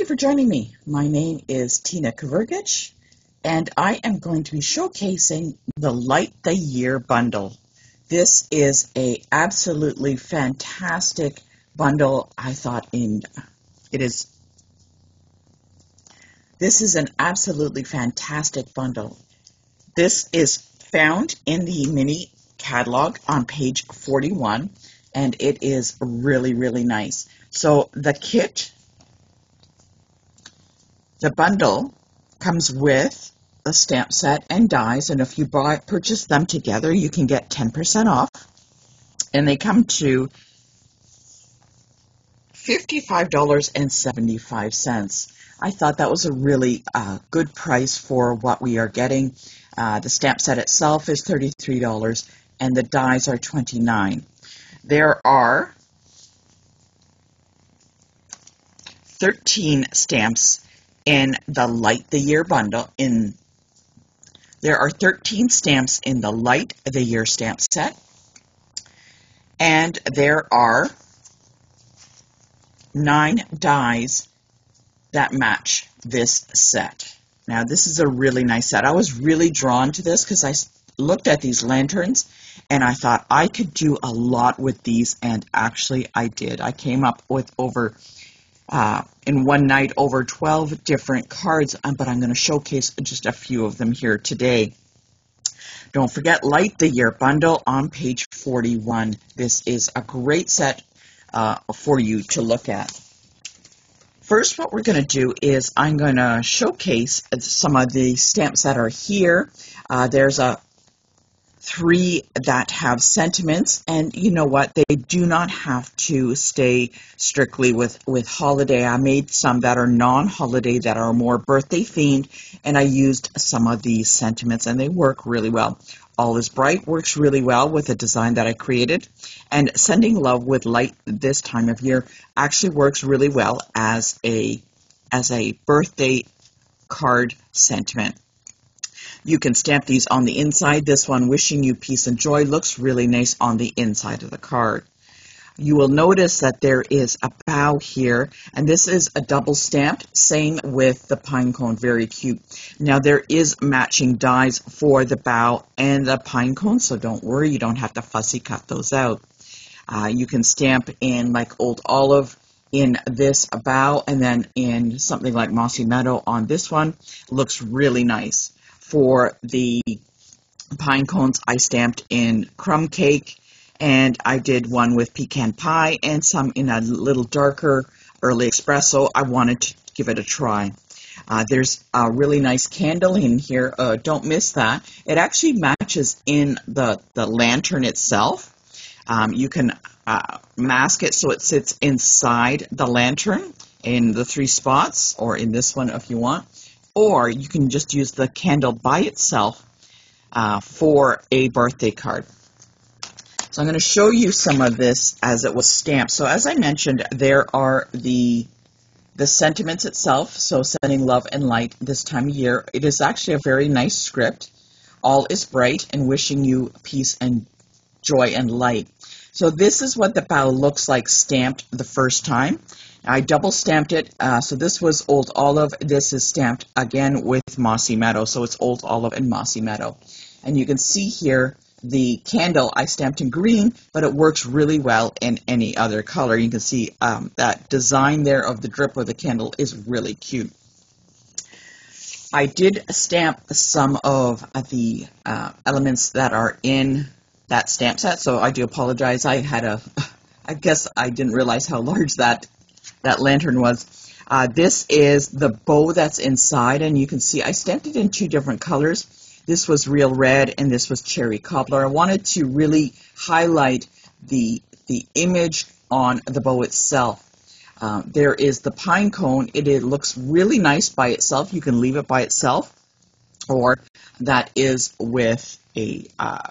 you for joining me. My name is Tina Kvrgic, and I am going to be showcasing the Light the Year bundle. This is a absolutely fantastic bundle. This is an absolutely fantastic bundle. This is found in the mini catalog on page 41, and it is really, really nice. So the bundle comes with a stamp set and dies, and if you purchase them together, you can get 10% off, and they come to $55.75. I thought that was a really good price for what we are getting. The stamp set itself is $33, and the dies are $29. There are 13 stamps in the Light the Year bundle. There are 13 stamps in the Light the Year stamp set, and there are 9 dies that match this set. Now, this is a really nice set. I was really drawn to this because I looked at these lanterns and I thought I could do a lot with these, and actually I did. I came up with in one night over 12 different cards, but I'm going to showcase just a few of them here today. Don't forget, Light the Year bundle on page 41. This is a great set for you to look at. First, what we're going to do is I'm going to showcase some of the stamps that are here. There's 3 that have sentiments, and you know what? They do not have to stay strictly with holiday. I made some that are non-holiday, that are more birthday themed, and I used some of these sentiments, and they work really well. All is Bright works really well with the design that I created, and Sending Love with Light this time of year actually works really well as a birthday card sentiment. You can stamp these on the inside. This one, Wishing You Peace and Joy, looks really nice on the inside of the card. You will notice that there is a bow here, and this is a double stamped, same with the pine cone, very cute. Now, there is matching dies for the bow and the pine cone, so don't worry, you don't have to fussy cut those out. You can stamp in like Old Olive in this bow, and then in something like Mossy Meadow on this one. Looks really nice. For the pine cones, I stamped in Crumb Cake, and I did one with Pecan Pie and some in a little darker Early Espresso. I wanted to give it a try. There's a really nice candle in here. Don't miss that. It actually matches in the lantern itself. You can mask it so it sits inside the lantern in the 3 spots, or in this one if you want. Or you can just use the candle by itself for a birthday card. So I'm going to show you some of this as it was stamped. So as I mentioned, there are the sentiments itself. So Sending Love and Light this time of year. It is actually a very nice script. All is Bright and Wishing You Peace and Joy and Light. So this is what the bow looks like stamped the first time. I double stamped it, so this was Old Olive. This is stamped again with Mossy Meadow, so it's Old Olive and Mossy Meadow. And you can see here the candle I stamped in green, but it works really well in any other color. You can see that design there of the drip of the candle is really cute. I did stamp some of the elements that are in that stamp set, so I do apologize. I guess I didn't realize how large that lantern was. This is the bow that's inside, and you can see I stamped it in 2 different colors. This was Real Red and this was Cherry Cobbler. I wanted to really highlight the image on the bow itself. There is the pine cone. It looks really nice by itself. You can leave it by itself, or that is with a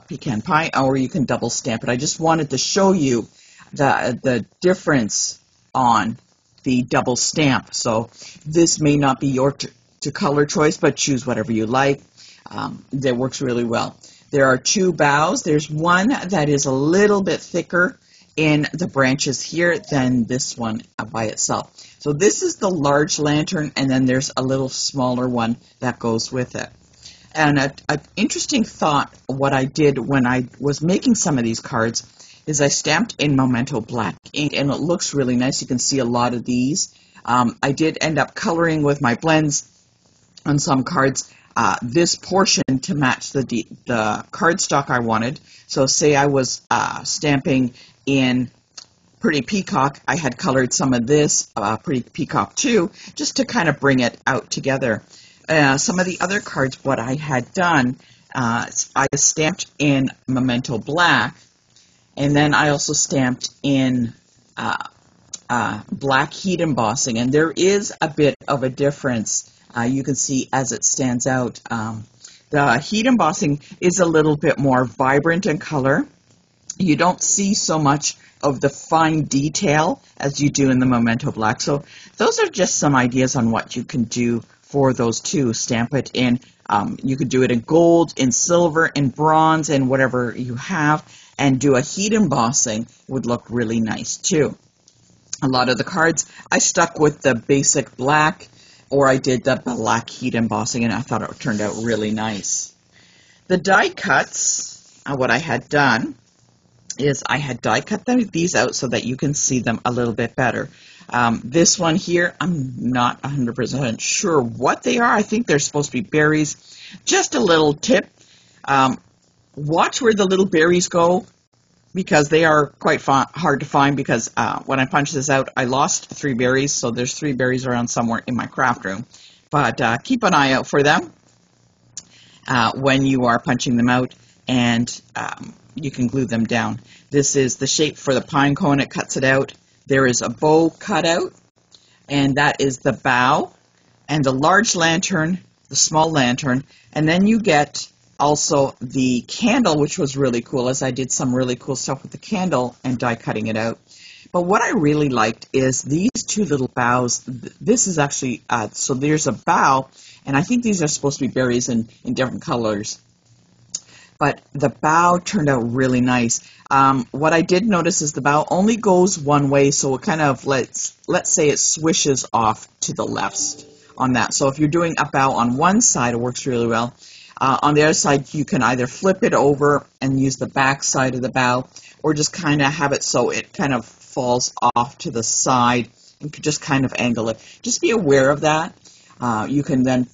pecan pie, or you can double stamp it. I just wanted to show you the difference on the double stamp. So this may not be your color choice, but choose whatever you like. That works really well. There are 2 bows. There's one that is a little bit thicker in the branches here than this one by itself. So this is the large lantern, and then there's a little smaller one that goes with it. And an interesting thought, what I did when I was making some of these cards, is I stamped in Memento black ink, and it looks really nice. You can see a lot of these. I did end up coloring with my blends on some cards this portion to match the cardstock I wanted. So say I was stamping in Pretty Peacock, I had colored some of this Pretty Peacock too, just to kind of bring it out together. Some of the other cards, what I had done, I stamped in Memento black, and then I also stamped in black heat embossing, and there is a bit of a difference. You can see as it stands out. The heat embossing is a little bit more vibrant in color. You don't see so much of the fine detail as you do in the Memento black. So those are just some ideas on what you can do for those two. Stamp it in, you could do it in gold, in silver, in bronze, and whatever you have, and do a heat embossing would look really nice too. A lot of the cards I stuck with the basic black, or I did the black heat embossing, and I thought it turned out really nice. The die cuts, what I had done is I had die cut these out so that you can see them a little bit better. This one here, I'm not 100% sure what they are. I think they're supposed to be berries. Just a little tip, watch where the little berries go, because they are quite hard to find, because when I punched this out, I lost 3 berries, so there's 3 berries around somewhere in my craft room. But keep an eye out for them when you are punching them out, and you can glue them down. This is the shape for the pine cone. It cuts it out. There is a bow cut out, and that is the bow, and the large lantern, the small lantern, and then you get also the candle, which was really cool, as I did some really cool stuff with the candle and die cutting it out. But what I really liked is these 2 little bows. This is actually, so there's a bow, and I think these are supposed to be berries in different colors. But the bow turned out really nice. What I did notice is the bow only goes one way, so it kind of, let's say it swishes off to the left on that. So if you're doing a bow on one side, it works really well. On the other side, you can either flip it over and use the back side of the bow, or just kind of have it so it kind of falls off to the side, and just kind of angle it. Just be aware of that. You can then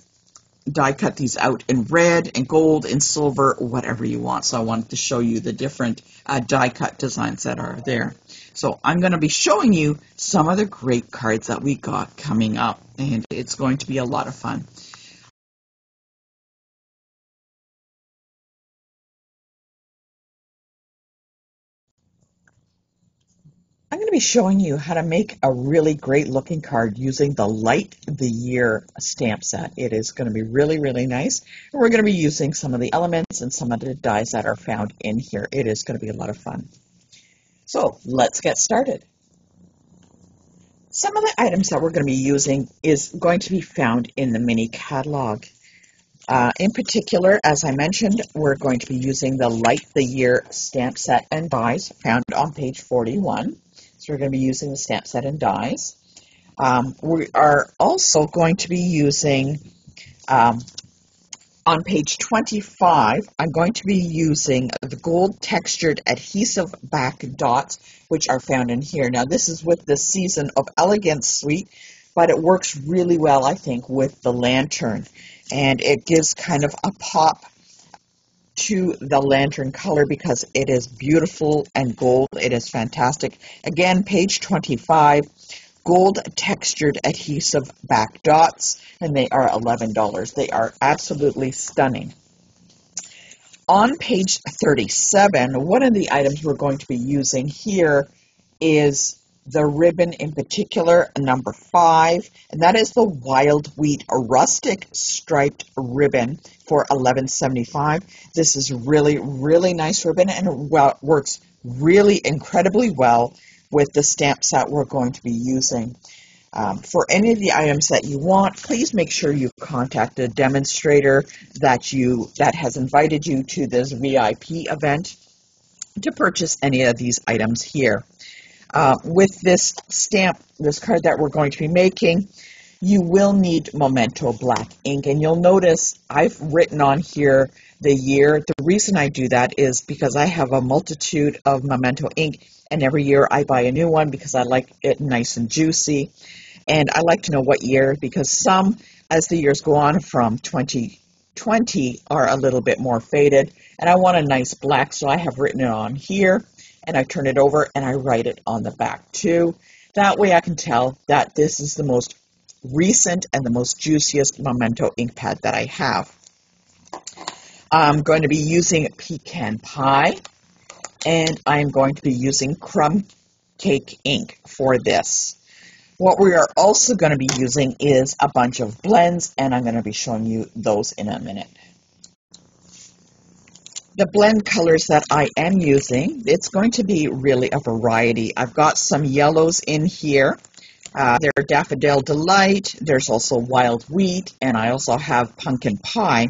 die cut these out in red, in gold, in silver, whatever you want. So I wanted to show you the different die cut designs that are there. So I'm going to be showing you some of the great cards that we got coming up, and it's going to be a lot of fun. I'm going to be showing you how to make a really great looking card using the Light the Year stamp set. It is going to be really, really nice. And we're going to be using some of the elements and some of the dies that are found in here. It is going to be a lot of fun. So let's get started. Some of the items that we're going to be using is going to be found in the mini catalog. In particular, as I mentioned, we're going to be using the Light the Year stamp set and dies found on page 41. So we're going to be using the stamp set and dies. We are also going to be using, on page 25, I'm going to be using the gold textured adhesive back dots, which are found in here. Now this is with the Season of Elegance suite, but it works really well, I think, with the lantern. And it gives kind of a pop to the lantern color because it is beautiful and gold. It is fantastic. Again, page 25, gold textured adhesive back dots, and they are $11. They are absolutely stunning. On page 37, one of the items we're going to be using here is the ribbon, in particular, number 5, and that is the Wild Wheat Rustic Striped Ribbon for $11.75. This is really, really nice ribbon, and it works really incredibly well with the stamp set we're going to be using. For any of the items that you want, please make sure you contact the demonstrator that has invited you to this VIP event. to purchase any of these items here. With this stamp, this card that we're going to be making, you will need Memento black ink, and you'll notice I've written on here the year. The reason I do that is because I have a multitude of Memento ink, and every year I buy a new one because I like it nice and juicy, and I like to know what year, because some, as the years go on from 2020, are a little bit more faded, and I want a nice black, so I have written it on here, and I turn it over and I write it on the back too. That way I can tell that this is the most recent and the most juiciest Memento ink pad that I have. I'm going to be using pecan pie, and I'm going to be using crumb cake ink for this. What we are also going to be using is a bunch of blends, and I'm going to be showing you those in a minute. The blend colors that I am using, it's going to be really a variety. I've got some yellows in here. They're Daffodil Delight, there's also Wild Wheat, and I also have Pumpkin Pie.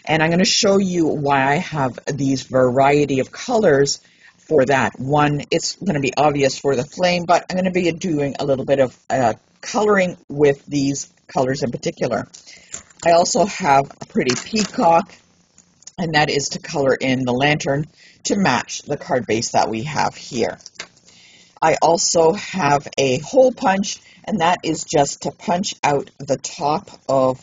And I'm going to show you why I have these variety of colors for that. One, it's going to be obvious for the flame, but I'm going to be doing a little bit of coloring with these colors in particular. I also have a pretty peacock, and that is to color in the lantern to match the card base that we have here. I also have a hole punch, and that is just to punch out the top of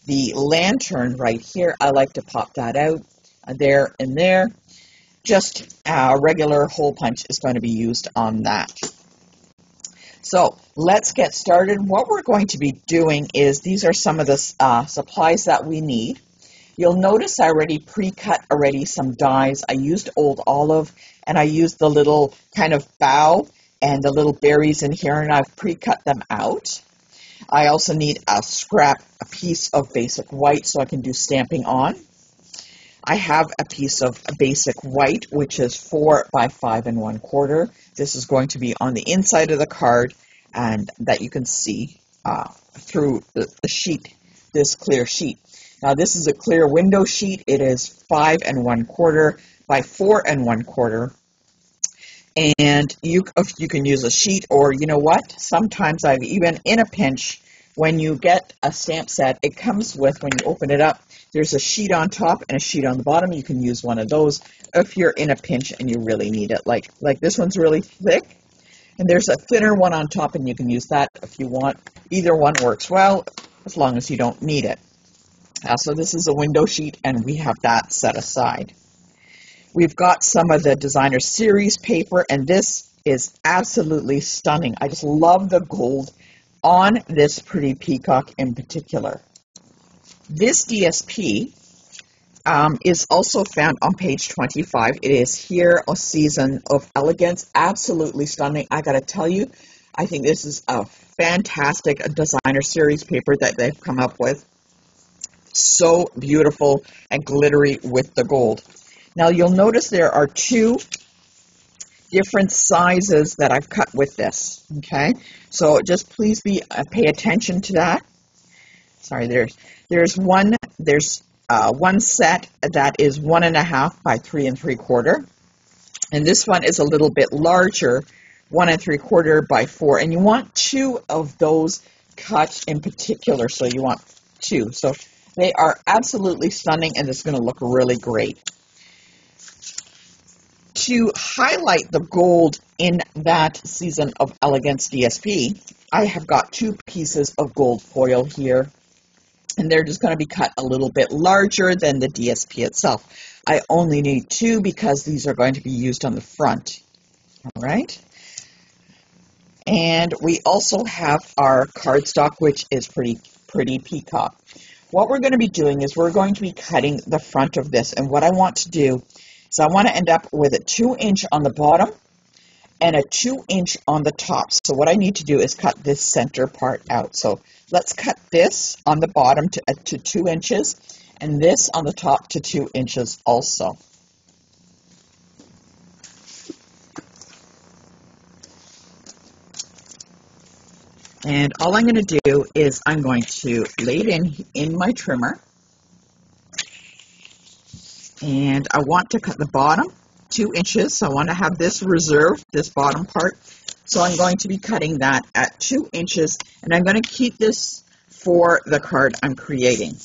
the lantern right here. I like to pop that out there and there. Just a regular hole punch is going to be used on that. So let's get started. What we're going to be doing is, these are some of the supplies that we need. You'll notice I already pre-cut some dies. I used Old Olive, and I used the little kind of bow and the little berries in here, and I've pre-cut them out. I also need a piece of basic white so I can do stamping on. I have a piece of basic white, which is 4 by 5 1/4. This is going to be on the inside of the card, and that you can see through the sheet, this clear sheet. Now this is a clear window sheet. It is 5 1/4 by 4 1/4. And you can use a sheet, or you know what? Sometimes I've even, in a pinch, when you get a stamp set, it comes with, when you open it up, there's a sheet on top and a sheet on the bottom. You can use one of those if you're in a pinch and you really need it. Like this one's really thick, and there's a thinner one on top, and you can use that if you want. Either one works well, as long as you don't need it. So this is a window sheet, and we have that set aside. We've got some of the designer series paper, and this is absolutely stunning. I just love the gold on this pretty peacock in particular. This DSP is also found on page 25. It is here, A Season of Elegance. Absolutely stunning. I gotta tell you, I think this is a fantastic designer series paper that they've come up with. So beautiful and glittery with the gold. Now you'll notice there are 2 different sizes that I've cut with this, okay? So just please pay attention to that. Sorry, there's one set that is 1.5 by 3 3/4, and this one is a little bit larger, 1 3/4 by 4, and you want 2 of those cut in particular, so you want 2. So they are absolutely stunning, and it's going to look really great. To highlight the gold in that Season of Elegance DSP, I have got 2 pieces of gold foil here, and they're just going to be cut a little bit larger than the DSP itself. I only need 2 because these are going to be used on the front. All right. And we also have our cardstock, which is pretty peacock. What we're going to be doing is we're going to be cutting the front of this, and what I want to do is I want to end up with a 2-inch on the bottom and a 2-inch on the top. So what I need to do is cut this center part out. So let's cut this on the bottom to 2 inches, and this on the top to 2 inches also. And all I'm going to do is I'm going to lay it in my trimmer. And I want to cut the bottom 2 inches. So I want to have this reserved, this bottom part. So I'm going to be cutting that at 2 inches, and I'm going to keep this for the card I'm creating.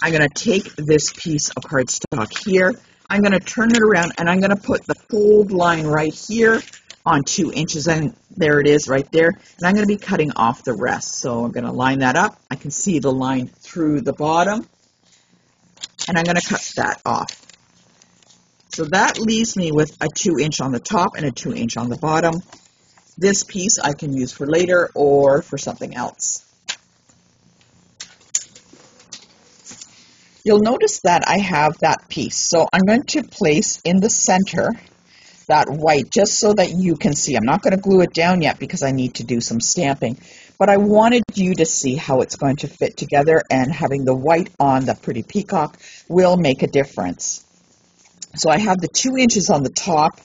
I'm going to take this piece of cardstock here. I'm going to turn it around, and I'm going to put the fold line right here on 2 inches, and there it is right there. And I'm going to be cutting off the rest. So I'm going to line that up. I can see the line through the bottom, and I'm going to cut that off. So that leaves me with a 2 inch on the top and a 2 inch on the bottom. This piece I can use for later or for something else. You'll notice that I have that piece. So I'm going to place in the center that white just so that you can see. I'm not going to glue it down yet because I need to do some stamping. But I wanted you to see how it's going to fit together, and having the white on the pretty peacock will make a difference. So I have the 2 inches on the top,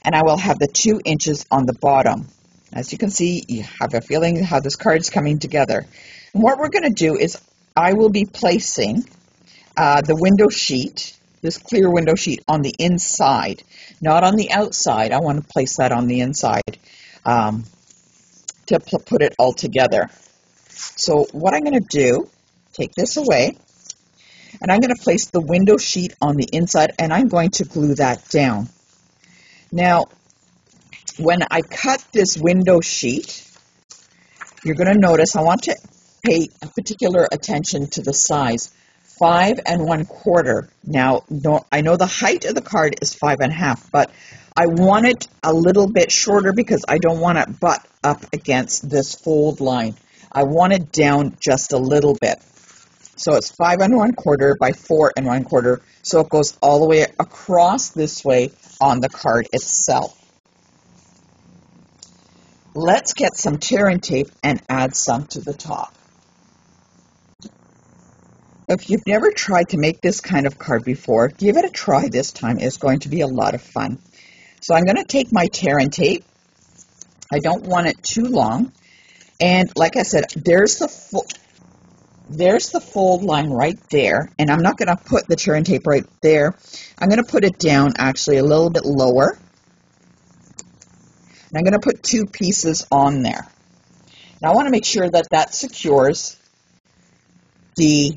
and I will have the 2 inches on the bottom. As you can see, you have a feeling how this card is coming together. And what we're going to do is I will be placing the window sheet, this clear window sheet, on the inside, not on the outside. I want to place that on the inside to put it all together. So what I'm going to do, take this away, and I'm going to place the window sheet on the inside, and I'm going to glue that down. Now, when I cut this window sheet, you're going to notice I want to pay particular attention to the size. 5 1/4. Now, I know the height of the card is 5 1/2, but I want it a little bit shorter because I don't want it butt up against this fold line. I want it down just a little bit. So it's 5 1/4 by 4 1/4. So it goes all the way across this way on the card itself. Let's get some tear and tape and add some to the top. If you've never tried to make this kind of card before, give it a try this time. It's going to be a lot of fun. So I'm going to take my tear and tape. I don't want it too long. And like I said, there's the fold line right there. And I'm not going to put the tear and tape right there. I'm going to put it down actually a little bit lower. And I'm going to put 2 pieces on there. Now I want to make sure that that secures the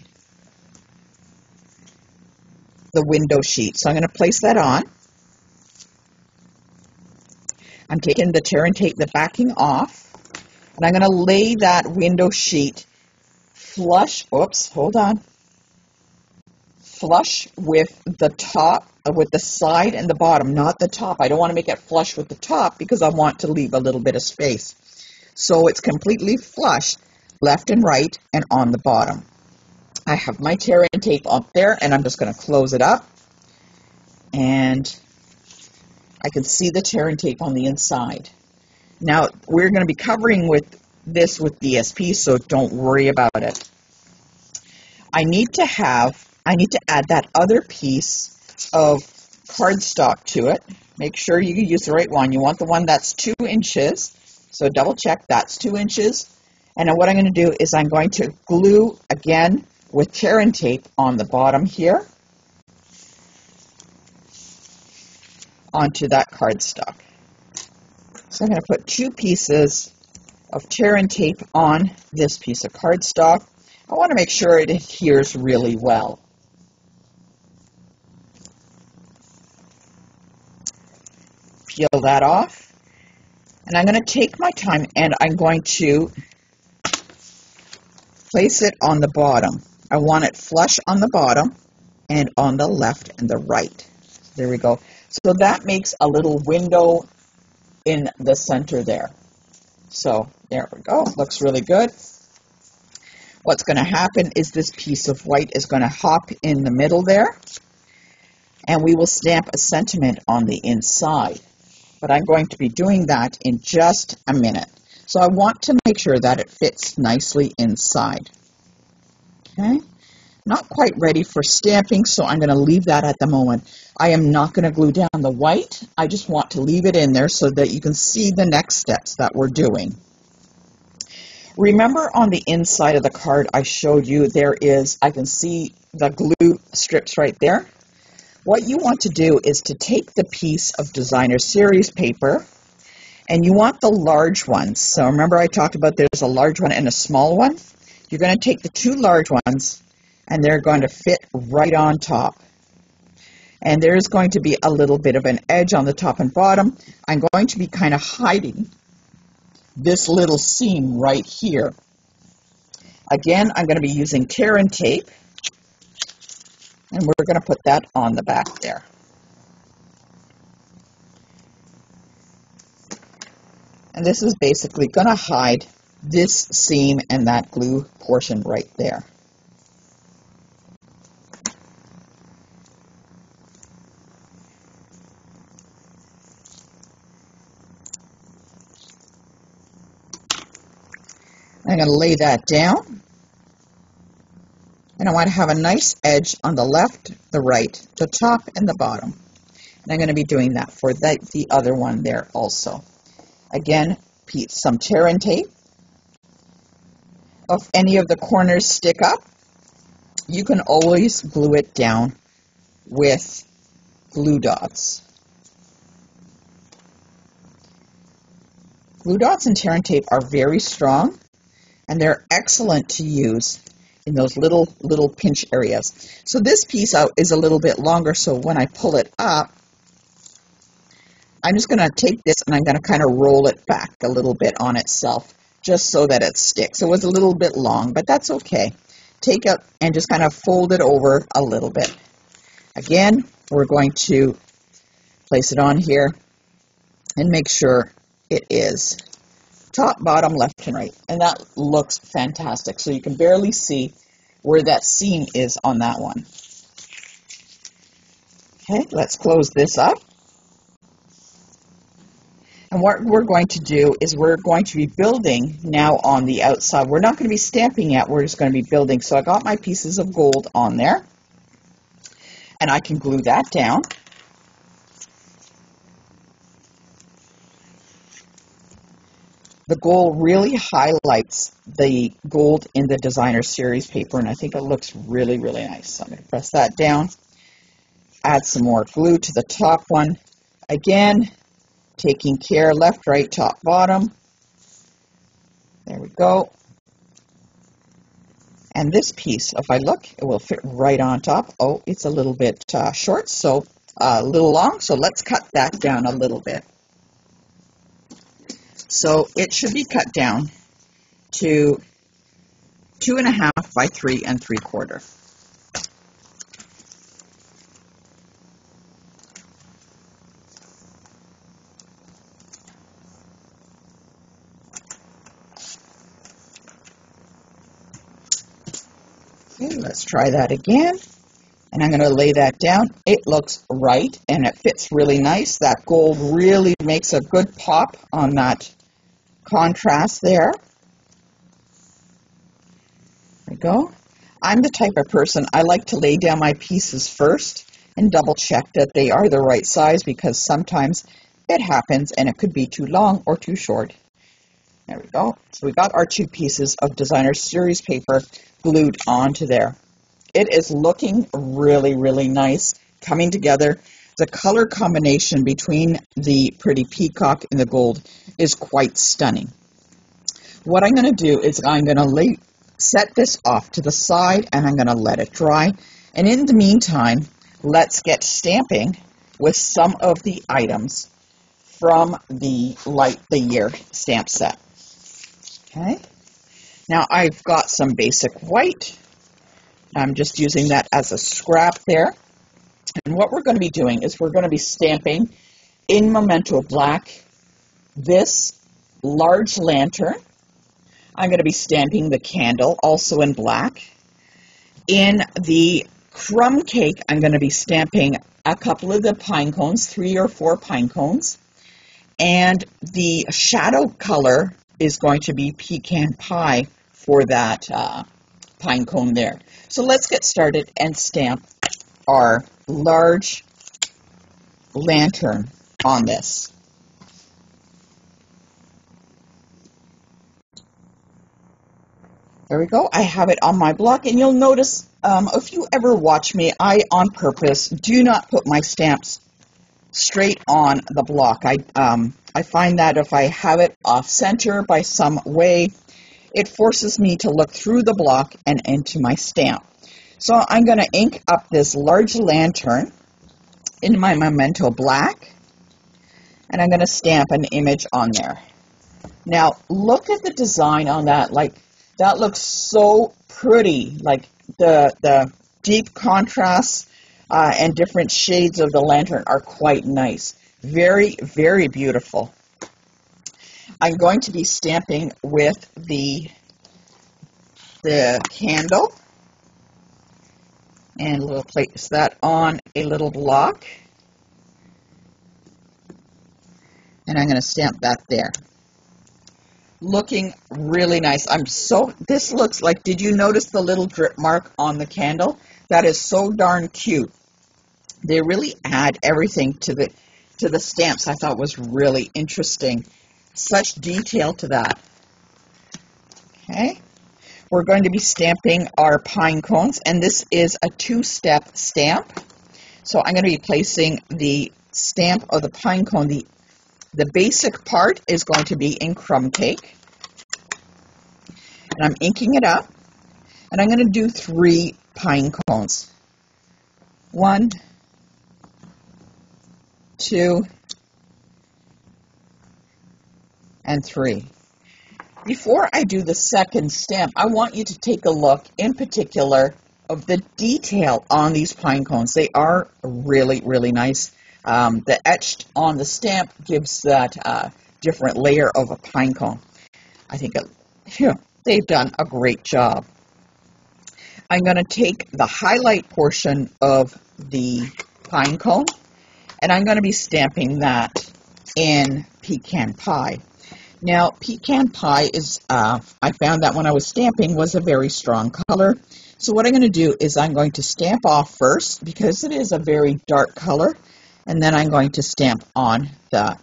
window sheet. So I'm going to place that on. I'm taking the tear and tape, the backing off, and I'm going to lay that window sheet flush, flush with the top, with the side and the bottom, not the top. I don't want to make it flush with the top because I want to leave a little bit of space. So it's completely flush, left and right, and on the bottom. I have my tear and tape up there, and I'm just going to close it up. And I can see the tear and tape on the inside. Now, we're going to be covering this with DSP, so don't worry about it. I need to add that other piece of cardstock to it. Make sure you use the right one. You want the one that's 2 inches. So double check that's 2 inches. And then what I'm going to do is I'm going to glue again with tear and tape on the bottom here onto that cardstock. So I'm going to put 2 pieces of tear and tape on this piece of cardstock. I want to make sure it adheres really well. Peel that off, and I'm going to take my time and I'm going to place it on the bottom. I want it flush on the bottom and on the left and the right. There we go. So that makes a little window in the center there. So there we go. Looks really good. What's going to happen is this piece of white is going to hop in the middle there, and we will stamp a sentiment on the inside. But I'm going to be doing that in just a minute. So I want to make sure that it fits nicely inside. Okay, not quite ready for stamping, so I'm going to leave that at the moment. I am not going to glue down the white. I just want to leave it in there so that you can see the next steps that we're doing. Remember on the inside of the card I showed you, I can see the glue strips right there. What you want to do is to take the piece of designer series paper, and you want the large ones. So remember I talked about there's a large one and a small one? You're going to take the two large ones, and they're going to fit right on top. And there's going to be a little bit of an edge on the top and bottom. I'm going to be kind of hiding this little seam right here. Again, I'm going to be using tear and tape, and we're going to put that on the back there. And this is basically going to hide this seam and that glue portion right there. I'm going to lay that down, and I want to have a nice edge on the left, the right, the top, and the bottom. And I'm going to be doing that for the other one there also. Again, some tear and tape. If any of the corners stick up, you can always glue it down with glue dots. Glue dots and tear and tape are very strong, and they're excellent to use in those little pinch areas. So this piece out is a little bit longer, so when I pull it up, I'm just going to take this and I'm going to kind of roll it back a little bit on itself, just so that it sticks. It was a little bit long, but that's okay. Take it and just kind of fold it over a little bit. Again, we're going to place it on here and make sure it is top, bottom, left, and right. And that looks fantastic. So you can barely see where that seam is on that one. Okay, let's close this up. And what we're going to do is we're going to be building now on the outside. We're not going to be stamping yet, we're just going to be building. So I got my pieces of gold on there, and I can glue that down. The gold really highlights the gold in the designer series paper, and I think it looks really, really nice. So I'm going to press that down, add some more glue to the top one. Again, taking care, left, right, top, bottom. There we go. And this piece, if I look, it will fit right on top. Oh, it's a little bit short, so a little long, so let's cut that down a little bit. So it should be cut down to 2.5 by 3 3/4. Okay, let's try that again. And I'm going to lay that down. It looks right, and it fits really nice. That gold really makes a good pop on that contrast there. There we go. I'm the type of person, I like to lay down my pieces first and double check that they are the right size, because sometimes it happens and it could be too long or too short. There we go. So we got our two pieces of designer series paper glued onto there. It is looking really, really nice, coming together. The color combination between the pretty peacock and the gold is quite stunning. What I'm going to do is I'm going to set this off to the side, and I'm going to let it dry. And in the meantime, let's get stamping with some of the items from the Light the Year stamp set. Okay. Now I've got some basic white. I'm just using that as a scrap there. And what we're going to be doing is we're going to be stamping in Memento Black this large lantern. I'm going to be stamping the candle also in black. In the crumb cake, I'm going to be stamping a couple of the pine cones, 3 or 4 pine cones. And the shadow color is going to be pecan pie for that pine cone there. So let's get started and stamp our large lantern on this. There we go. I have it on my block, and you'll notice if you ever watch me, I on purpose do not put my stamps straight on the block. I find that if I have it off center by some way, it forces me to look through the block and into my stamp. So I'm going to ink up this large lantern in my Memento Black, and I'm going to stamp an image on there. Now, look at the design on that. Like, that looks so pretty. Like, the deep contrasts and different shades of the lantern are quite nice. Very, very beautiful. I'm going to be stamping with the candle, and we'll place that on a little block, and I'm going to stamp that there. Looking really nice. This looks like, did you notice the little drip mark on the candle? That is so darn cute. They really add everything to the stamps. I thought was really interesting. Such detail to that. Okay. We're going to be stamping our pine cones, and this is a two-step stamp. So I'm going to be placing the stamp of the pine cone. The basic part is going to be in crumb cake, and I'm inking it up, and I'm going to do 3 pine cones. 1, 2, and 3. Before I do the second stamp, I want you to take a look in particular of the detail on these pine cones. They are really, really nice. The etched on the stamp gives that different layer of a pine cone. I think they've done a great job. I'm going to take the highlight portion of the pine cone, and I'm going to be stamping that in pecan pie. Now, pecan pie is, I found that when I was stamping, was a very strong color. So what I'm going to do is I'm going to stamp off first, because it is a very dark color, and then I'm going to stamp on that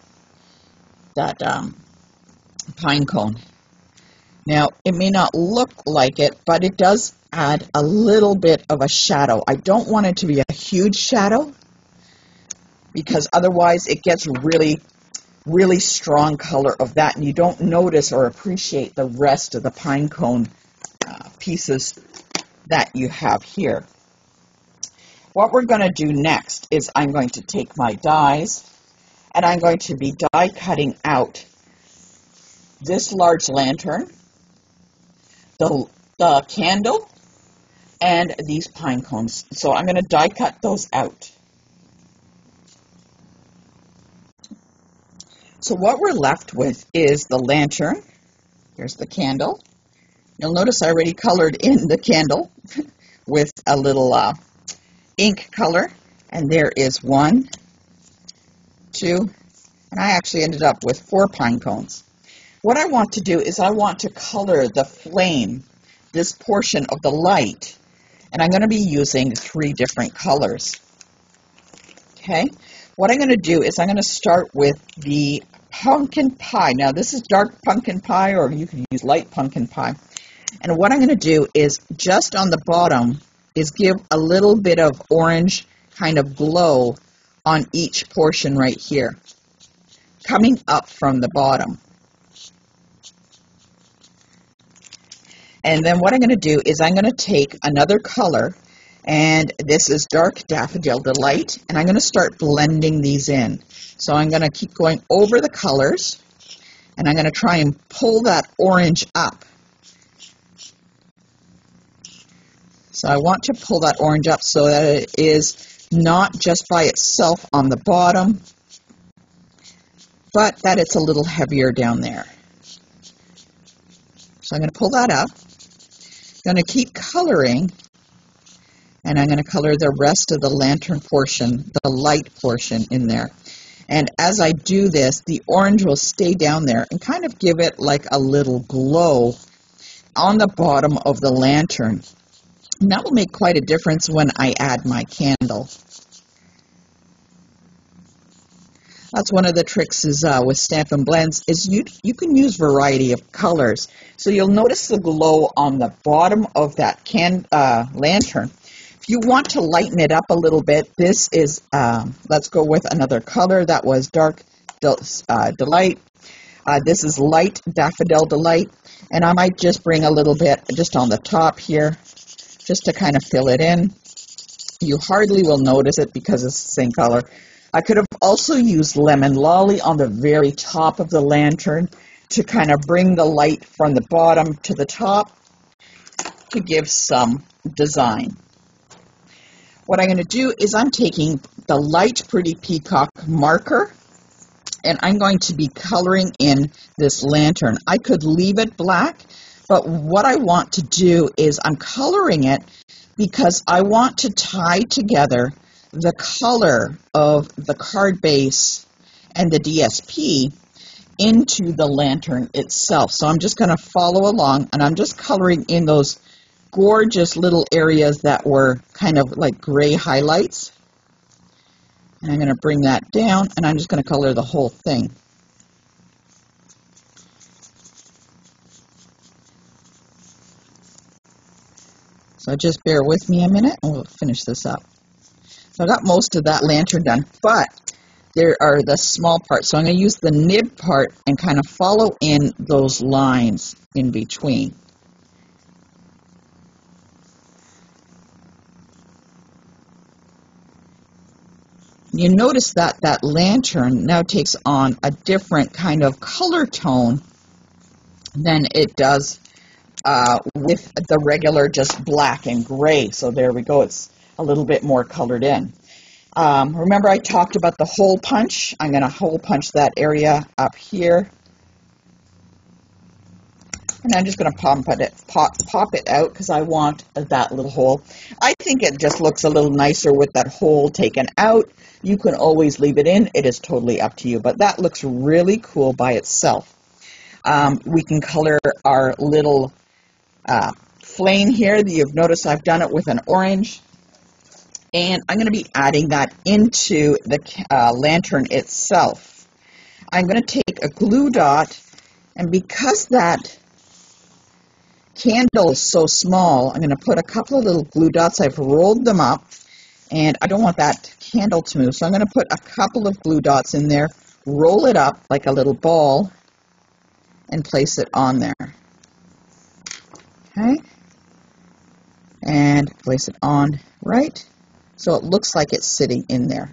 pine cone. Now, it may not look like it, but it does add a little bit of a shadow. I don't want it to be a huge shadow, because otherwise it gets really strong color of that, and you don't notice or appreciate the rest of the pine cone pieces that you have here. What we're going to do next is I'm going to take my dies, and I'm going to be die cutting out this large lantern, the candle, and these pine cones. So I'm going to die cut those out. So what we're left with is the lantern. Here's the candle. You'll notice I already colored in the candle with a little ink color. And there is 1, 2, and I actually ended up with 4 pine cones. What I want to do is I want to color the flame, this portion of the light, and I'm going to be using 3 different colors. Okay, what I'm going to do is I'm going to start with the pumpkin pie. Now, this is dark pumpkin pie, or you can use light pumpkin pie. And what I'm going to do is just on the bottom is give a little bit of orange kind of glow on each portion right here, coming up from the bottom. And then what I'm going to do is I'm going to take another color, and this is Dark Daffodil Delight, and I'm going to start blending these in. So I'm going to keep going over the colors, and I'm going to try and pull that orange up. So I want to pull that orange up so that it is not just by itself on the bottom, but that it's a little heavier down there. So I'm going to pull that up. I'm going to keep coloring, and I'm going to color the rest of the lantern portion, the light portion in there. And as I do this, the orange will stay down there and kind of give it like a little glow on the bottom of the lantern. And that will make quite a difference when I add my candle. That's one of the tricks is with Stampin' Blends is you can use variety of colors. So you'll notice the glow on the bottom of that lantern. If you want to lighten it up a little bit, this is, let's go with another color. That was Dark Delight. This is Light Daffodil Delight. And I might just bring a little bit just on the top here, just to kind of fill it in. You hardly will notice it because it's the same color. I could have also used Lemon Lolly on the very top of the lantern to kind of bring the light from the bottom to the top to give some design. What I'm going to do is I'm taking the light Pretty Peacock marker and I'm going to be coloring in this lantern. I could leave it black, but what I want to do is I'm coloring it because I want to tie together the color of the card base and the DSP into the lantern itself. So I'm just going to follow along and I'm just coloring in those gorgeous little areas that were kind of like gray highlights. And I'm going to bring that down and I'm just going to color the whole thing. So just bear with me a minute and we'll finish this up. So I got most of that lantern done, but there are the small parts. So I'm going to use the nib part and kind of follow in those lines in between. You notice that that lantern now takes on a different kind of color tone than it does with the regular just black and gray. So there we go. It's a little bit more colored in. Remember I talked about the hole punch. I'm going to hole punch that area up here. And I'm just going to pop it out because I want that little hole. I think it just looks a little nicer with that hole taken out. You can always leave it in. It is totally up to you. But that looks really cool by itself. We can color our little flame here. You've noticed I've done it with an orange. And I'm going to be adding that into the lantern itself. I'm going to take a glue dot, and because that candle is so small, I'm going to put a couple of little glue dots. I've rolled them up, and I don't want that candle to move, so I'm going to put a couple of glue dots in there, roll it up like a little ball, and place it on there. Okay, and place it on right. So it looks like it's sitting in there.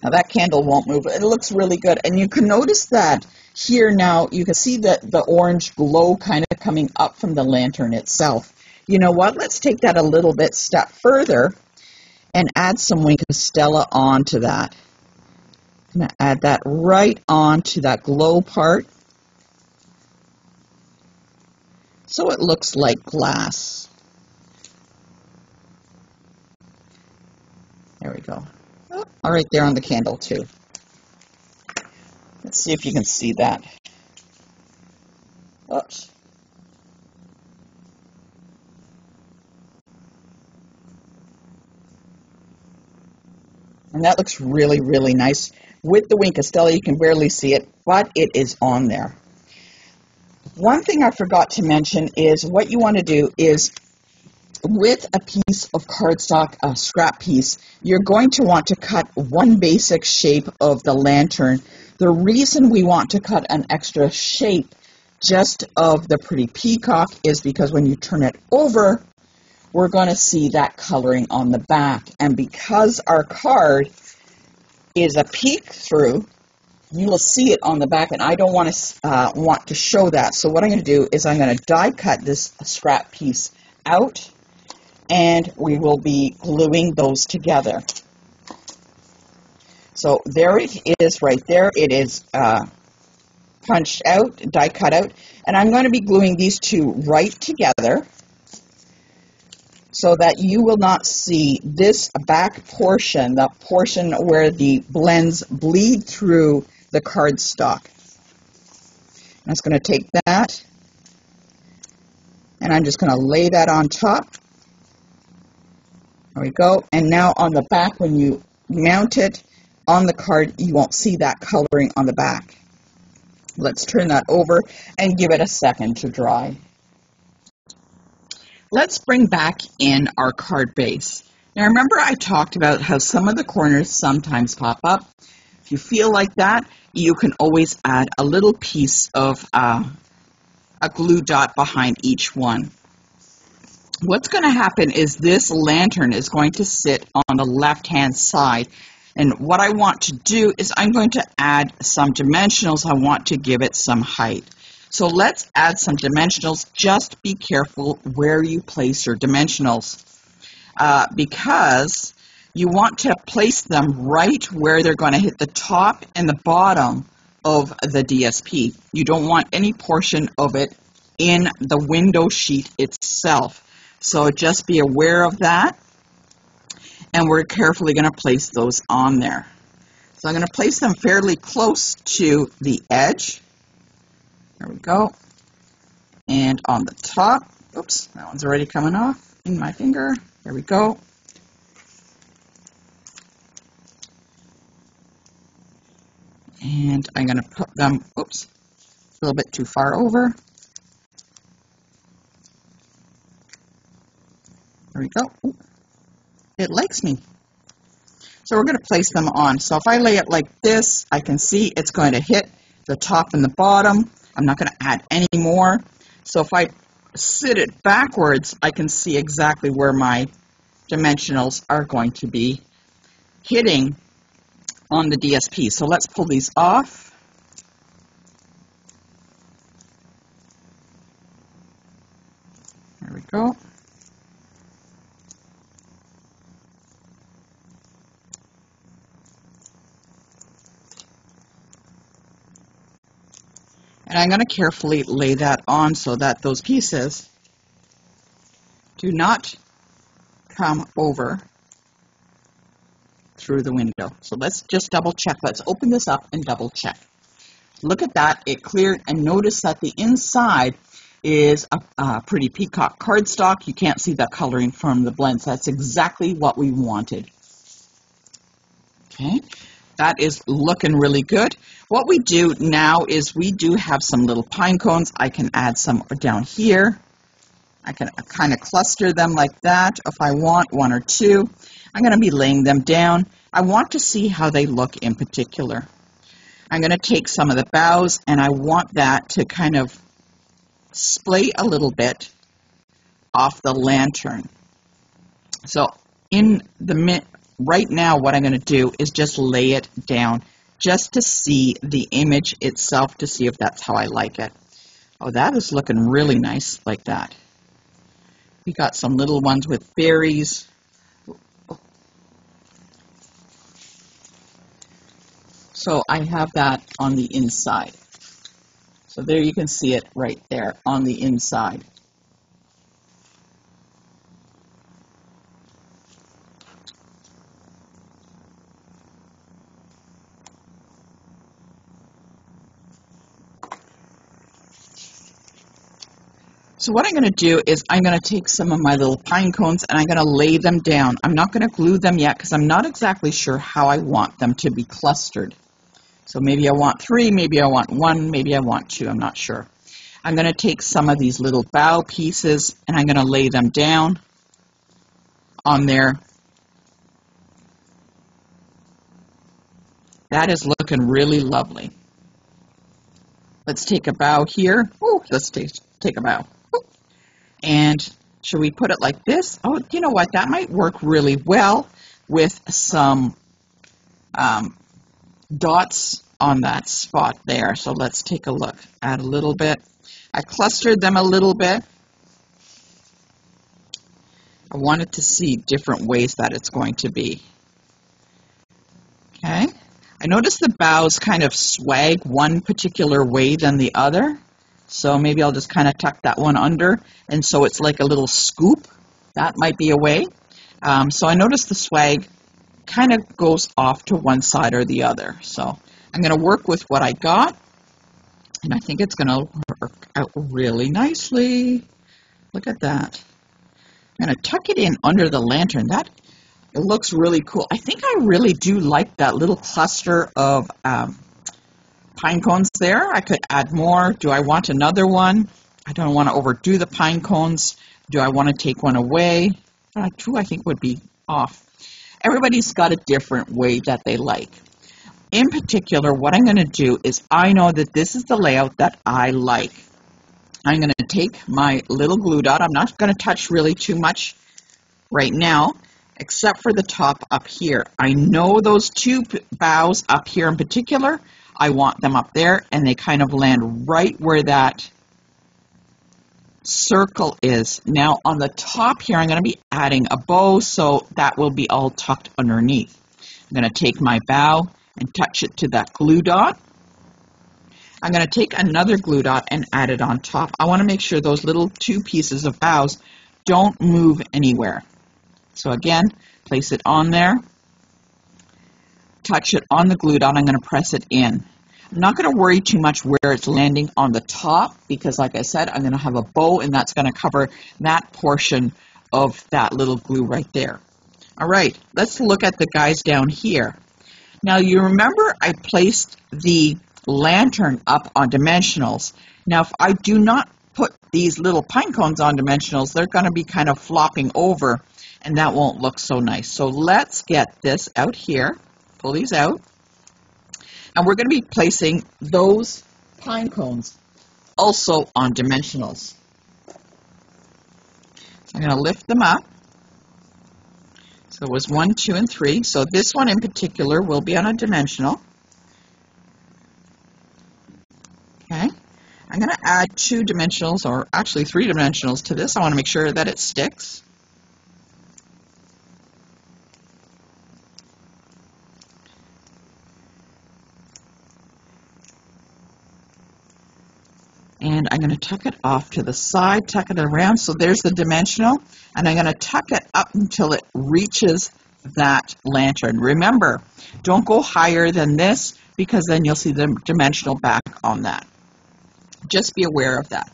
Now that candle won't move. It looks really good. And you can notice that here now, you can see the orange glow kind of coming up from the lantern itself. You know what? Let's take that a little bit step further and add some Wink of Stella onto that. I'm going to add that right onto that glow part. So it looks like glass. There we go. Oh, all right, there on the candle too. Let's see if you can see that. Oops. And that looks really, really nice. With the Wink of Stella, you can barely see it, but it is on there. One thing I forgot to mention is what you want to do is with a piece of cardstock, a scrap piece, you're going to want to cut one basic shape of the lantern. The reason we want to cut an extra shape just of the Pretty Peacock is because when you turn it over, we're going to see that coloring on the back. And because our card is a peek through, you will see it on the back, and I don't want to show that. So what I'm going to do is I'm going to die cut this scrap piece out, and we will be gluing those together. So there it is right there. It is punched out, die cut out, and I'm going to be gluing these two right together so that you will not see this back portion, the portion where the blends bleed through the cardstock. I'm just going to take that, and I'm just going to lay that on top. There we go. And now on the back, when you mount it on the card, you won't see that coloring on the back. Let's turn that over and give it a second to dry. Let's bring back in our card base. Now remember I talked about how some of the corners sometimes pop up. If you feel like that, you can always add a little piece of a glue dot behind each one. What's going to happen is this lantern is going to sit on the left-hand side. And what I want to do is I'm going to add some dimensionals. I want to give it some height. So let's add some dimensionals. Just be careful where you place your dimensionals because you want to place them right where they're going to hit the top and the bottom of the DSP. You don't want any portion of it in the window sheet itself. So just be aware of that. And we're carefully going to place those on there. So I'm going to place them fairly close to the edge. There we go. And on the top, oops, that one's already coming off in my finger. There we go. And I'm going to put them, oops, a little bit too far over. There we go. Ooh, it likes me. So we're going to place them on. So if I lay it like this, I can see it's going to hit the top and the bottom. I'm not going to add any more. So if I sit it backwards, I can see exactly where my dimensionals are going to be hitting on the DSP. So let's pull these off. There we go. And I'm going to carefully lay that on so that those pieces do not come over through the window. So let's just double check. Let's open this up and double check. Look at that. It cleared, and notice that the inside is a pretty peacock cardstock. You can't see the coloring from the blends. That's exactly what we wanted. Okay. That is looking really good. What we do now is we do have some little pine cones. I can add some down here. I can kind of cluster them like that if I want, one or two. I'm going to be laying them down. I want to see how they look in particular. I'm going to take some of the boughs and I want that to kind of splay a little bit off the lantern. So in the right now, what I'm going to do is just lay it down just to see the image itself, to see if that's how I like it. Oh, that is looking really nice like that. We got some little ones with berries. So I have that on the inside. So there you can see it right there on the inside. So what I'm going to do is I'm going to take some of my little pine cones and I'm going to lay them down. I'm not going to glue them yet because I'm not exactly sure how I want them to be clustered. So maybe I want 3, maybe I want 1, maybe I want 2, I'm not sure. I'm going to take some of these little bough pieces and I'm going to lay them down on there. That is looking really lovely. Let's take a bough here. Ooh, let's take a bough. And should we put it like this? Oh, you know what? That might work really well with some dots on that spot there. So let's take a look. Add a little bit. I clustered them a little bit. I wanted to see different ways that it's going to be. Okay. I noticed the boughs kind of swag one particular way than the other. So maybe I'll just kind of tuck that one under, and so it's like a little scoop. That might be a way. So I noticed the swag kind of goes off to one side or the other. So I'm going to work with what I got, and I think it's going to work out really nicely. Look at that. I'm going to tuck it in under the lantern. That It looks really cool. I think I really do like that little cluster of pine cones there. I could add more. Do I want another one? I don't want to overdo the pine cones. Do I want to take one away? Two, I think, would be off. Everybody's got a different way that they like. In particular, what I'm going to do is I know that this is the layout that I like. I'm going to take my little glue dot. I'm not going to touch really too much right now, except for the top up here. I know those two boughs up here in particular, I want them up there, and they kind of land right where that circle is. Now on the top here, I'm going to be adding a bow, so that will be all tucked underneath. I'm going to take my bow and touch it to that glue dot. I'm going to take another glue dot and add it on top. I want to make sure those little two pieces of boughs don't move anywhere. So again, place it on there, touch it on the glue dot. I'm going to press it in. I'm not going to worry too much where it's landing on the top because, like I said, I'm going to have a bow and that's going to cover that portion of that little glue right there. All right, let's look at the guys down here. Now you remember I placed the lantern up on dimensionals. Now if I do not put these little pine cones on dimensionals, they're going to be kind of flopping over and that won't look so nice. So let's get this out here, pull these out. And we're going to be placing those pine cones also on dimensionals. So I'm going to lift them up. So it was 1, 2, and 3. So this one in particular will be on a dimensional. Okay. I'm going to add 2 dimensionals, or actually 3 dimensionals to this. I want to make sure that it sticks. And I'm going to tuck it off to the side, tuck it around. So there's the dimensional. And I'm going to tuck it up until it reaches that lantern. Remember, don't go higher than this because then you'll see the dimensional back on that. Just be aware of that.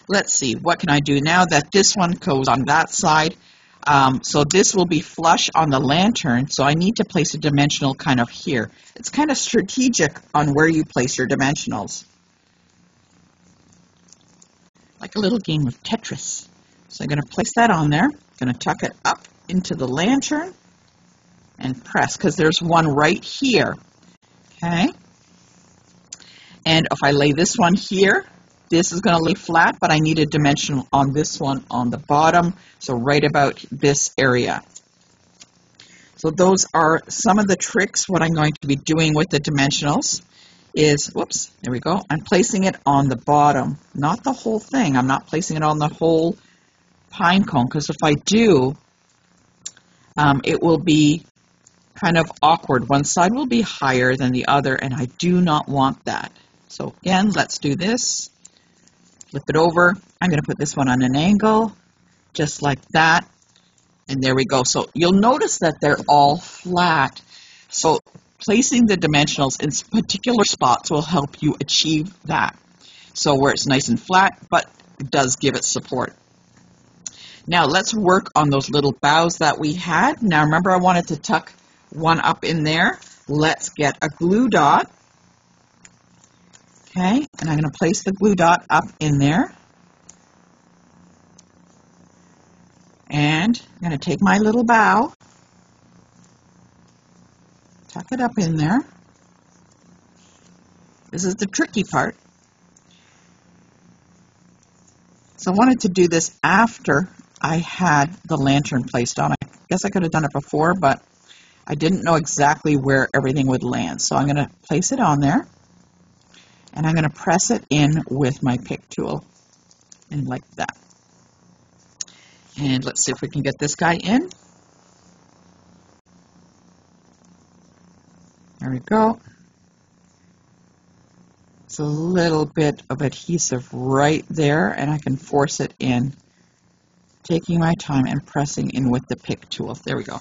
Let's see, what can I do now that this one goes on that side? So this will be flush on the lantern. So I need to place a dimensional kind of here. It's kind of strategic on where you place your dimensionals. Like a little game of Tetris. So I'm going to place that on there. I'm going to tuck it up into the lantern and press because there's one right here. Okay. And if I lay this one here, this is going to lay flat, but I need a dimensional on this one on the bottom. So right about this area. So those are some of the tricks. What I'm going to be doing with the dimensionals is, whoops, there we go. I'm placing it on the bottom, not the whole thing. I'm not placing it on the whole pine cone because if I do, it will be kind of awkward. One side will be higher than the other, and I do not want that. So again, let's do this. Flip it over. I'm going to put this one on an angle, just like that. And there we go. So you'll notice that they're all flat. So placing the dimensionals in particular spots will help you achieve that. So where it's nice and flat, but it does give it support. Now let's work on those little boughs that we had. Now remember I wanted to tuck one up in there. Let's get a glue dot. Okay, and I'm going to place the glue dot up in there. And I'm going to take my little bow, tuck it up in there. This is the tricky part. So I wanted to do this after I had the lantern placed on. I guess I could have done it before, but I didn't know exactly where everything would land. So I'm going to place it on there, and I'm going to press it in with my pick tool, and like that. And let's see if we can get this guy in. There we go. It's a little bit of adhesive right there, and I can force it in, taking my time and pressing in with the pick tool. There we go.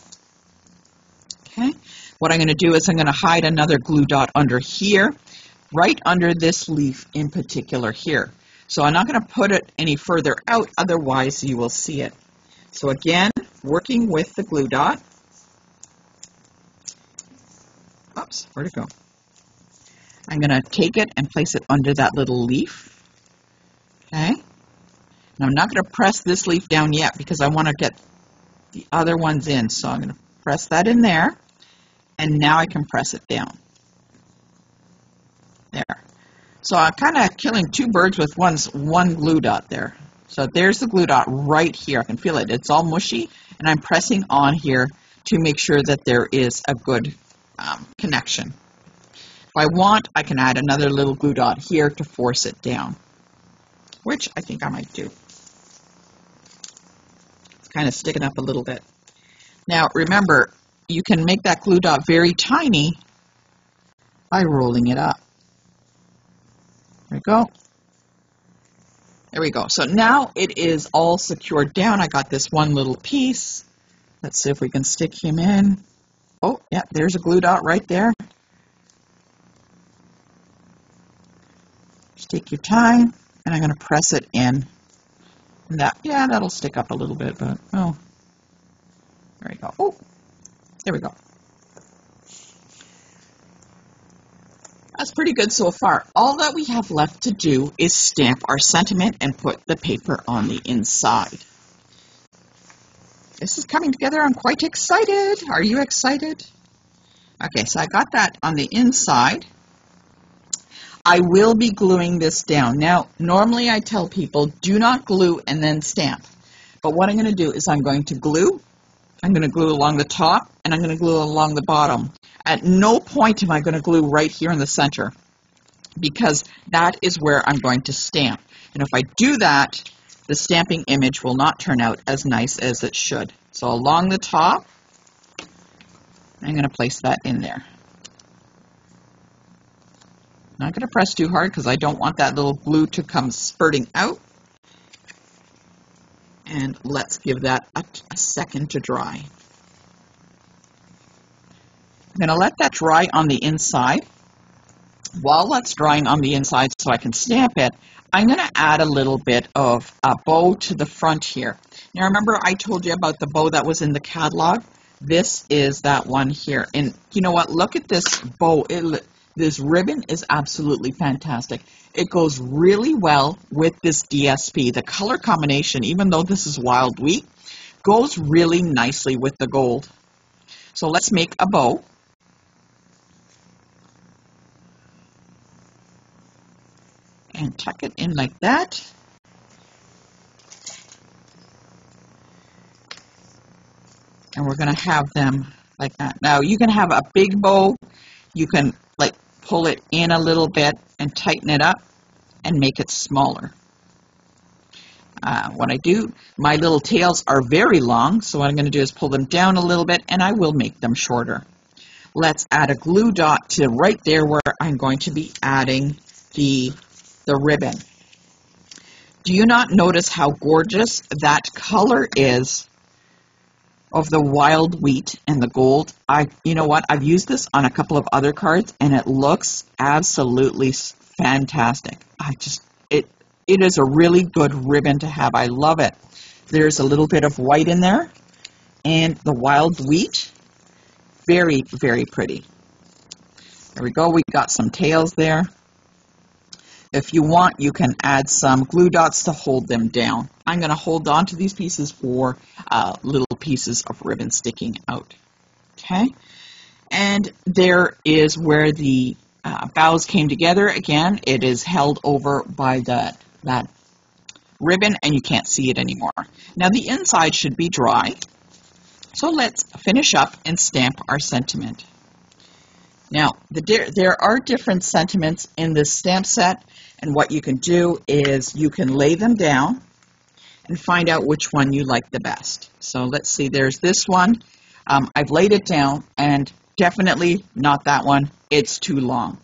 Okay. What I'm going to do is I'm going to hide another glue dot under here, right under this leaf in particular here. So I'm not going to put it any further out, otherwise you will see it. So again, working with the glue dot. oops, where'd it go? I'm going to take it and place it under that little leaf. Okay. Now I'm not going to press this leaf down yet because I want to get the other ones in. So I'm going to press that in there, and now I can press it down. There. So I'm kind of killing two birds with one glue dot there. So there's the glue dot right here. I can feel it. It's all mushy, and I'm pressing on here to make sure that there is a good connection. If I want, I can add another little glue dot here to force it down, which I think I might do. It's kind of sticking up a little bit. Now remember, you can make that glue dot very tiny by rolling it up. There we go. There we go. So now it is all secured down. I got this one little piece. Let's see if we can stick him in. Oh, yeah, there's a glue dot right there. Just take your time, and I'm going to press it in. And that, yeah, that'll stick up a little bit, but oh, there we go. Oh, there we go. That's pretty good so far. All that we have left to do is stamp our sentiment and put the paper on the inside. This is coming together. I'm quite excited. Are you excited? Okay, so I got that on the inside. I will be gluing this down. Now, normally I tell people do not glue and then stamp. But what I'm going to do is I'm going to glue. I'm going to glue along the top, and I'm going to glue along the bottom. At no point am I going to glue right here in the center, because that is where I'm going to stamp. And if I do that, the stamping image will not turn out as nice as it should. So along the top, I'm going to place that in there. Not going to press too hard because I don't want that little glue to come spurting out. And let's give that a second to dry. I'm going to let that dry on the inside. While that's drying on the inside so I can stamp it, I'm going to add a little bit of a bow to the front here. Now remember I told you about the bow that was in the catalog? This is that one here. And you know what? Look at this bow. This ribbon is absolutely fantastic. It goes really well with this DSP. The color combination, even though this is wild wheat, goes really nicely with the gold. So let's make a bow. And tuck it in like that. And we're going to have them like that. Now you can have a big bow. You can like pull it in a little bit and tighten it up and make it smaller. What I do, my little tails are very long, so what I'm going to do is pull them down a little bit, and I will make them shorter. Let's add a glue dot to right there where I'm going to be adding the ribbon. Do you not notice how gorgeous that color is of the wild wheat and the gold? You know what? I've used this on a couple of other cards, and it looks absolutely fantastic. It is a really good ribbon to have. I love it. There's a little bit of white in there, and the wild wheat, very, very pretty. There we go. We got some tails there. If you want, you can add some glue dots to hold them down. I'm going to hold on to these pieces for little pieces of ribbon sticking out. Okay, and there is where the bows came together. Again, it is held over by that ribbon, and you can't see it anymore. Now the inside should be dry, so let's finish up and stamp our sentiment. Now, there are different sentiments in this stamp set, and what you can do is you can lay them down and find out which one you like the best. So let's see, there's this one. I've laid it down, and definitely not that one. It's too long.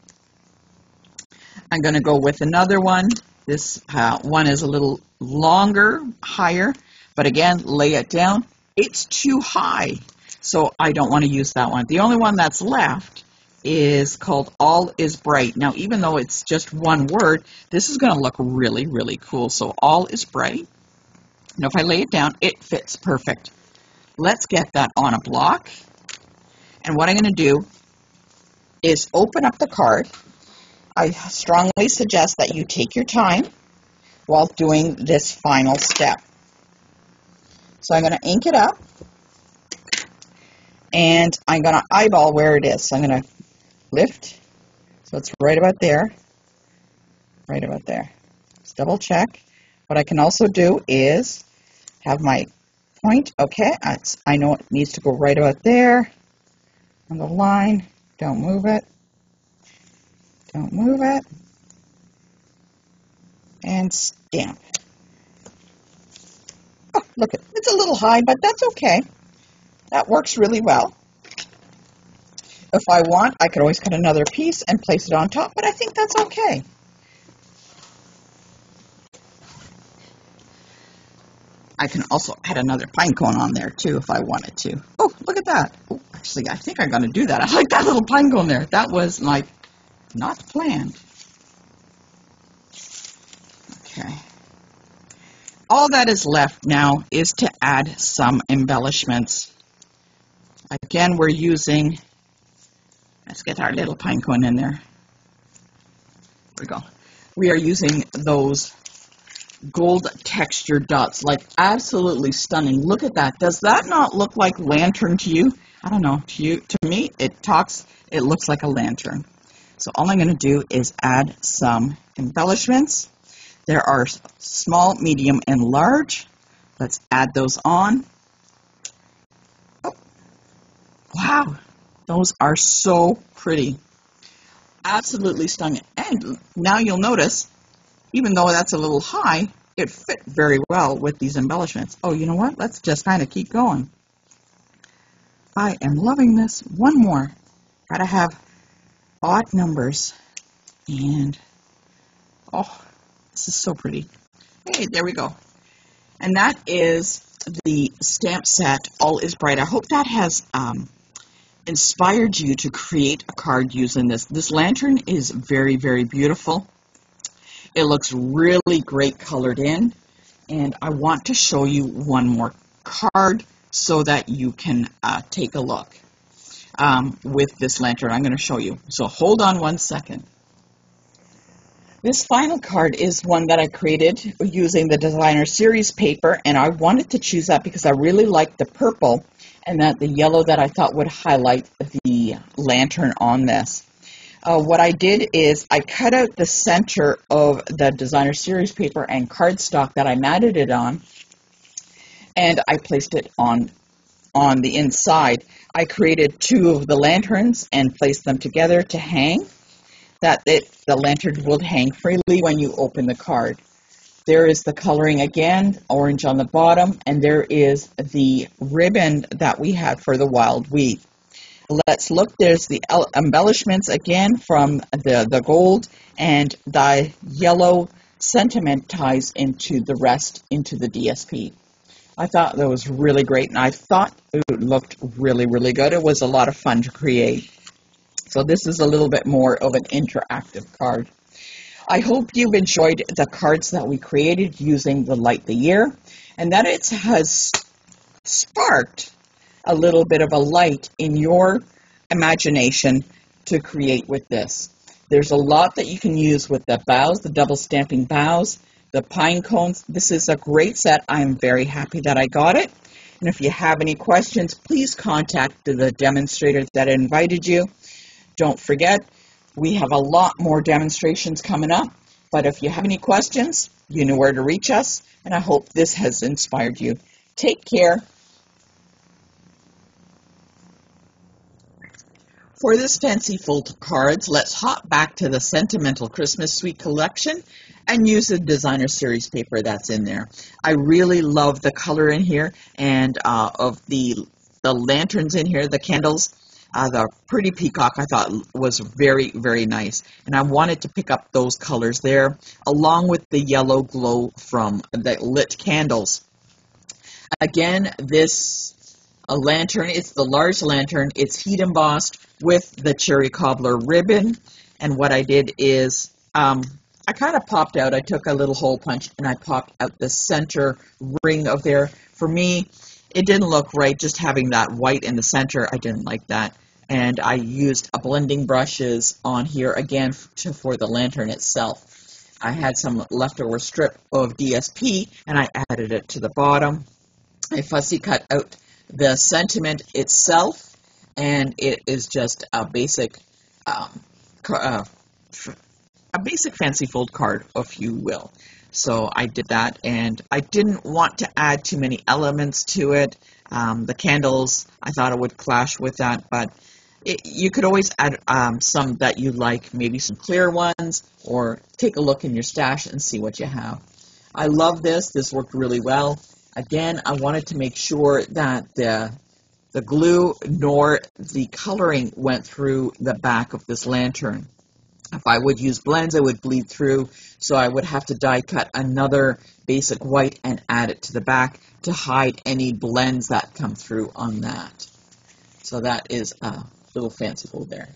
I'm going to go with another one. This one is a little longer, higher, but again, lay it down. It's too high, so I don't want to use that one. The only one that's left is called All is Bright. Now, even though it's just one word, this is going to look really, really cool. So All is Bright. Now, if I lay it down, it fits perfect. Let's get that on a block. And what I'm going to do is open up the card. I strongly suggest that you take your time while doing this final step. So I'm going to ink it up, and I'm going to eyeball where it is. So I'm going to lift, so it's right about there, right about there. Just double check. What I can also do is have my point. Okay, I know it needs to go right about there on the line. Don't move it. Don't move it. And stamp. Oh, look, it's a little high, but that's okay. That works really well. If I want, I could always cut another piece and place it on top, but I think that's okay. I can also add another pine cone on there too if I wanted to. Oh, look at that. Oh, actually, I think I'm going to do that. I like that little pine cone there. That was like not planned. Okay. All that is left now is to add some embellishments. Again, we're using, let's get our little pine cone in there. There we go. We are using those gold texture dots, like absolutely stunning. Look at that. Does that not look like lantern to you? I don't know. To me, it looks like a lantern. So all I'm going to do is add some embellishments. There are small, medium, and large. Let's add those on. Oh, wow. Those are so pretty. Absolutely stunning. And now you'll notice, even though that's a little high, it fit very well with these embellishments. Oh, you know what? Let's just kind of keep going. I am loving this. One more. Gotta have odd numbers. And, oh, this is so pretty. Hey, there we go. And that is the stamp set, All is Bright. I hope that has inspired you to create a card using this. This lantern is very, very beautiful. It looks really great colored in, and I want to show you one more card so that you can take a look with this lantern. I'm going to show you. So hold on one second. This final card is one that I created using the Designer Series paper, and I wanted to choose that because I really liked the purple and the yellow that I thought would highlight the lantern on this. What I did is I cut out the center of the Designer Series paper and cardstock that I matted it on, and I placed it on the inside. I created two of the lanterns and placed them together to hang, that the lantern will hang freely when you open the card. There is the coloring again, orange on the bottom, and there is the ribbon that we had for the wild wheat. Let's look. There's the embellishments again from the gold, and the yellow sentiment ties into the rest into the DSP. I thought that was really great, and I thought it looked really, really good. It was a lot of fun to create. So this is a little bit more of an interactive card. I hope you've enjoyed the cards that we created using the Light the Year, and that it has sparked a little bit of a light in your imagination to create with this. There's a lot that you can use with the bows, the double stamping bows, the pine cones. This is a great set. I am very happy that I got it. And if you have any questions, please contact the demonstrator that invited you. Don't forget, we have a lot more demonstrations coming up. But if you have any questions, you know where to reach us. And I hope this has inspired you. Take care. For this fanciful cards, let's hop back to the Sentimental Christmas Suite collection and use the Designer Series paper that's in there. I really love the color in here and of the lanterns in here, the candles. The pretty peacock I thought was very, very nice. And I wanted to pick up those colors there along with the yellow glow from the lit candles. Again, this lantern, it's the large lantern. It's heat embossed with the cherry cobbler ribbon. And what I did is I kind of popped out. I took a little hole punch and I popped out the center ring of there. For me, it didn't look right just having that white in the center. I didn't like that. And I used a blending brushes on here again for the lantern itself. I had some leftover strip of DSP and I added it to the bottom. I fussy cut out the sentiment itself, and it is just a basic fancy fold card, if you will. So I did that, and I didn't want to add too many elements to it. The candles, I thought it would clash with that, but you could always add some that you like, maybe some clear ones, or take a look in your stash and see what you have. I love this. This worked really well. Again, I wanted to make sure that the glue nor the coloring went through the back of this lantern. If I would use blends, it would bleed through, so I would have to die cut another basic white and add it to the back to hide any blends that come through on that. So that is a little fanciful there.